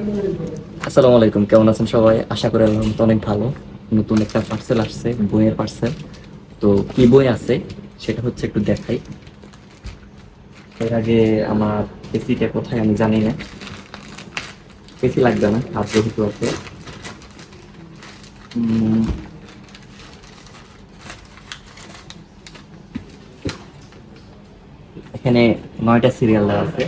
আসসালামু আলাইকুম, কেমন আছেন সবাই? আশা করি আলহামদুলিল্লাহ অনেক ভালো। নতুন একটা পার্সেল আসছে, বইয়ের পার্সেল। তো কি বই আছে সেটা হচ্ছে একটু দেখাই। এর আগে আমার পেসিটা কোথায় আমি জানি না। পেসি লাগবে না, হাত যেহেতু আছে। উম, এখানে 9টা সিরিয়াল দেওয়া আছে।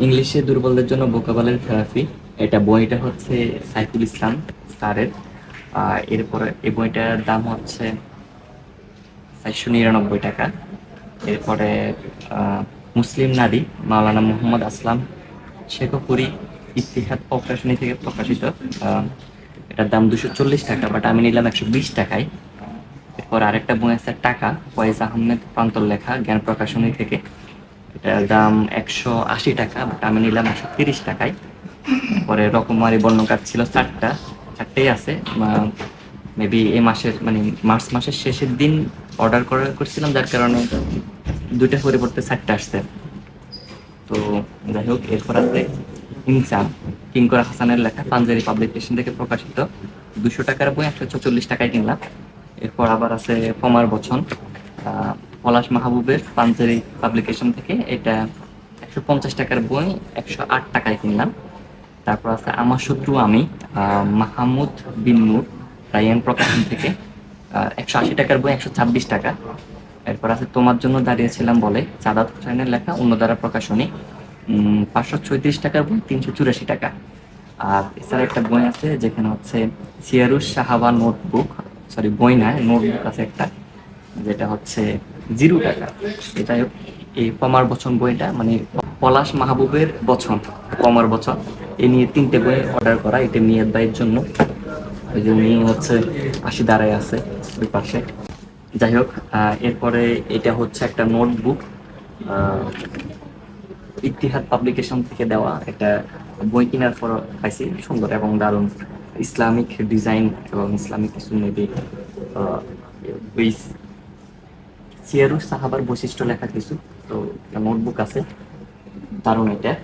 ইংলিশে দুর্বলদের জন্য ভোকাবুলারি থেরাপি। এটা বইটা হচ্ছে সাইফুল ইসলাম স্যারের। এরপরে এই বইটার দাম হচ্ছে 499 টাকা। এরপরে আহ, মুসলিম নারী মাওলানা মুহাম্মদ আসলাম শেখপুরী ইতিহাদ প্রকাশনী থেকে প্রকাশিত। আহ, এটার দাম 240 টাকা, বাট আমি নিলাম 120 টাকায়। এরপর আরেকটা বই আছে টাকা, ফয়েজ আহমেদ প্রান্তর লেখা, জ্ঞান প্রকাশনী থেকে। এটার দাম 180 টাকা, বাট আমি নিলাম 130 টাকায়। পরে রকমারি বর্ণকার ছিল চারটেই আছে। মেবি এই মাসের মানে মার্চ মাসের শেষের দিন অর্ডার করছিলাম, যার কারণে দুইটা পরিবর্তে 4টা আসছে। তো যাই হোক, এরপর আছে ইনসান, কিঙ্কর হাসানের লেখা, পাঞ্জারি পাবলিকেশন থেকে প্রকাশিত। 200 টাকার বই 144 টাকায় কিনলাম। এরপর আবার আছে কমার বচন, পলাশ মাহবুবের পাঞ্জারি পাবলিকেশন থেকে। এটা 150 টাকার বই 108 টাকায় কিনলাম। তারপর আছে আমার শত্রু আমি, মাহমুদ বিন নূর, রায়ান প্রকাশন থেকে। 180 টাকার বই 126 টাকা। এরপর আছে তোমার জন্য দাঁড়িয়েছিলাম বলে, সাদাত হোসেনের লেখা, অন্যধারা প্রকাশনী। 536 টাকার বই 384 টাকা। আর এছাড়া একটা বই আছে যেখানে হচ্ছে সিয়ারুস সাহাবা নোটবুক, সরি বই না, নোটবুক আছে একটা, যেটা হচ্ছে 0 টাকা। এটাই হোক, এই কমার বচন বইটা মানে পলাশ মাহবুবের বচন, কমার বচন, এই নিয়ে 3টে বই অর্ডার করা। এটা নিয়ত ভাইয়ের জন্য, ওই যে নিয়ে হচ্ছে পাশে দাঁড়ায় আছে ওই পাশে। যাই হোক, এরপরে এটা হচ্ছে একটা নোটবুক, ইতিহাদ পাবলিকেশন থেকে দেওয়া একটা বই। কেনার পর পাইছি সুন্দর এবং দারুণ ইসলামিক ডিজাইন এবং ইসলামিক কিছু মেবি সিয়ারুস সাহাবার বৈশিষ্ট্য লেখা কিছু। তো নোটবুক আছে, দারুণ এটা।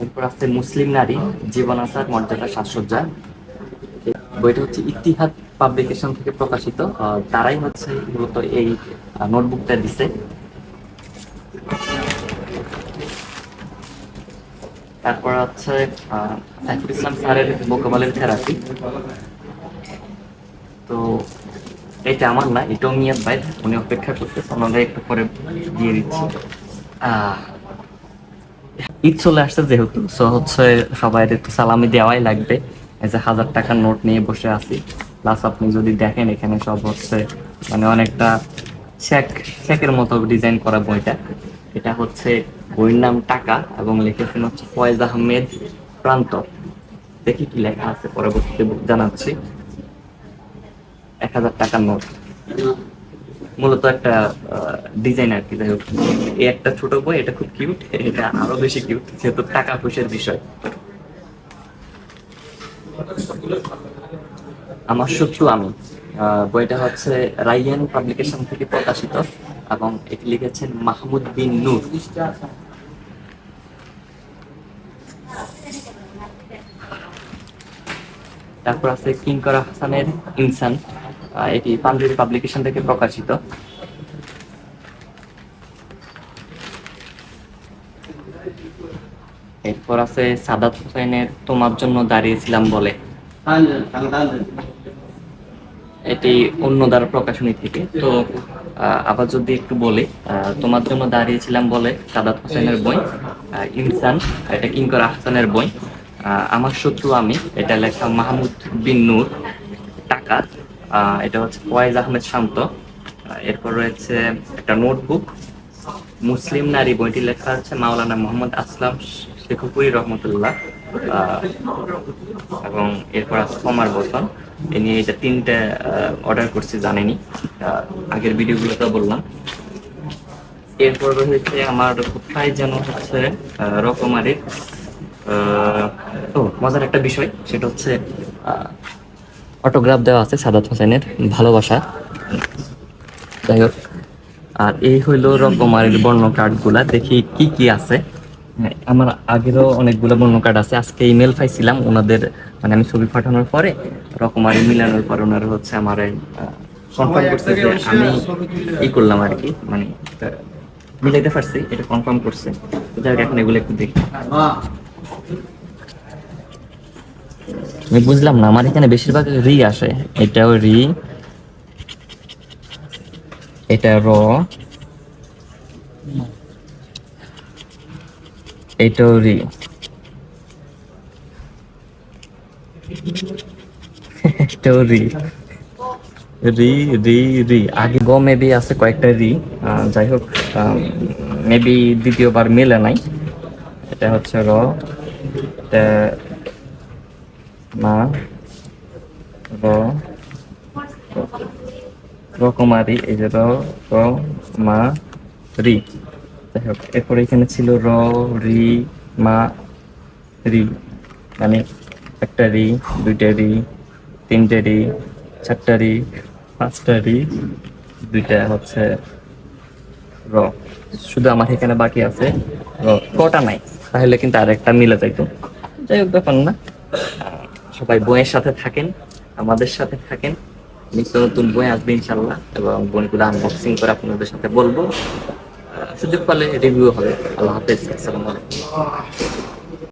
এরপর আছে মুসলিম নারী জীবনাচার মর্যাদা সাজসজ্জা। বইটা হচ্ছে ইতিহাদ পাবলিকেশন থেকে প্রকাশিত। তারাই হচ্ছে মূলত এই নোটবুকটা দিছে। তারপর হচ্ছে সাইফুল ইসলাম স্যারের ভোকাবুলারি থেরাপি। তো এটা আমার না, এটাও মিয়াদ ভাই, উনি অপেক্ষা করতেছে, ওনাদের একটু পরে দিয়ে দিচ্ছি। আহ ঈদ চলে আসছে যেহেতু, সো হচ্ছে সবাই একটু সালামি দেওয়াই লাগবে। এই যে 1000 টাকার নোট নিয়ে বসে আছি। প্লাস আপনি যদি দেখেন এখানে সব হচ্ছে মানে অনেকটা চেক চেকের মতো ডিজাইন করা বইটা। এটা হচ্ছে বইয়ের নাম টাকা এবং লিখেছেন হচ্ছে ফয়েজ আহমেদ প্রান্ত। দেখি কি লেখা আছে, পরবর্তীতে জানাচ্ছি। 1000 টাকার নোট, মূলত একটা ডিজাইন আর কি। যাই হোক, এই একটা ছোট বই, এটা খুব কিউট, এটা আরো বেশি কিউট যেহেতু টাকা পয়সার বিষয়। আমার শত্রু আমি, বইটা হচ্ছে রাইয়ান পাবলিকেশন থেকে প্রকাশিত এবং এটি লিখেছেন মাহমুদ বিন নূর। তারপর আছে কিঙ্কর হাসানের ইনসান, এটি পাঞ্জাবি পাবলিকেশন থেকে প্রকাশিত। এরপর আছে সাদাত হোসেনের তোমার জন্য দাঁড়িয়েছিলাম বলে, এটি অন্যধারা প্রকাশনী থেকে। তো আবার যদি একটু বলি, তোমার জন্য দাঁড়িয়েছিলাম বলে সাদাত হোসেনের বই। ইনসান, এটা কিঙ্কর আহসানের বই। আমার শত্রু আমি, এটা লেখা মাহমুদ বিন নূর। টাকা, এটা হচ্ছে ফয়েজ আহমেদ শান্ত। এরপর রয়েছে একটা নোটবুক, মুসলিম নারী, বইটি লেখা আছে মাওলানা মোহাম্মদ আসলাম শেখপুরি রহমতুল্লাহ। আহ, এবং এরপর আছে কমার বচন। এ নিয়ে এটা 3টে অর্ডার করছি, জানেনি আগের ভিডিওগুলোতে বললাম। এরপর রয়েছে আমার কোথায় যেন হচ্ছে রকমারির। ও মজার একটা বিষয়, সেটা হচ্ছে অটোগ্রাফ দেওয়া আছে সাদাত হোসেনের, ভালোবাসা। যাই হোক, আর এই হইলো রকমারির বর্ণ কার্ড গুলা। দেখি কি কি আছে। হ্যাঁ, আমার আগেরও অনেকগুলো বর্ণ কার্ড আছে। আজকে ইমেল পাইছিলাম ওনাদের, মানে আমি ছবি পাঠানোর পরে রকমারি মিলানোর পর ওনারা হচ্ছে আমার কনফার্ম করছে যে আমি ই করলাম আর কি, মানে মিলাইতে পারছি, এটা কনফার্ম করছে। তো যাই হোক, এখন এগুলো একটু দেখি। আমি বুঝলাম না, আমার এখানে বেশিরভাগ রি আসে। এটাও রি, এটা র, এটাও রি, এটাও রি, রি রি রি। আগে গ মেবি আছে কয়েকটা রি। যাই হোক, মেবি দ্বিতীয়বার মেলে নাই। এটা হচ্ছে র, এটা মা, র, রকমারি, এই যে র, র, মা, রি। যাই হোক, এরপরে এখানে ছিল র, রি, মা, রি, মানে একটা রি, দুইটা রি, তিনটে রি, চারটা রি, পাঁচটা রি, দুইটা হচ্ছে র। শুধু আমার এখানে বাকি আছে র, কটা নাই, তাহলে কিন্তু আর একটা মিলে যাইতো। যাই হোক, ব্যাপার না। সবাই বইয়ের সাথে থাকেন, আমাদের সাথে থাকেন। নিত্য নতুন বই আসবে ইনশাল্লাহ, এবং বইগুলো আনবক্সিং করে আপনাদের সাথে বলবো। সুযোগ পেলে রিভিউ হবে। আল্লাহ হাফেজ, আসসালামু আলাইকুম।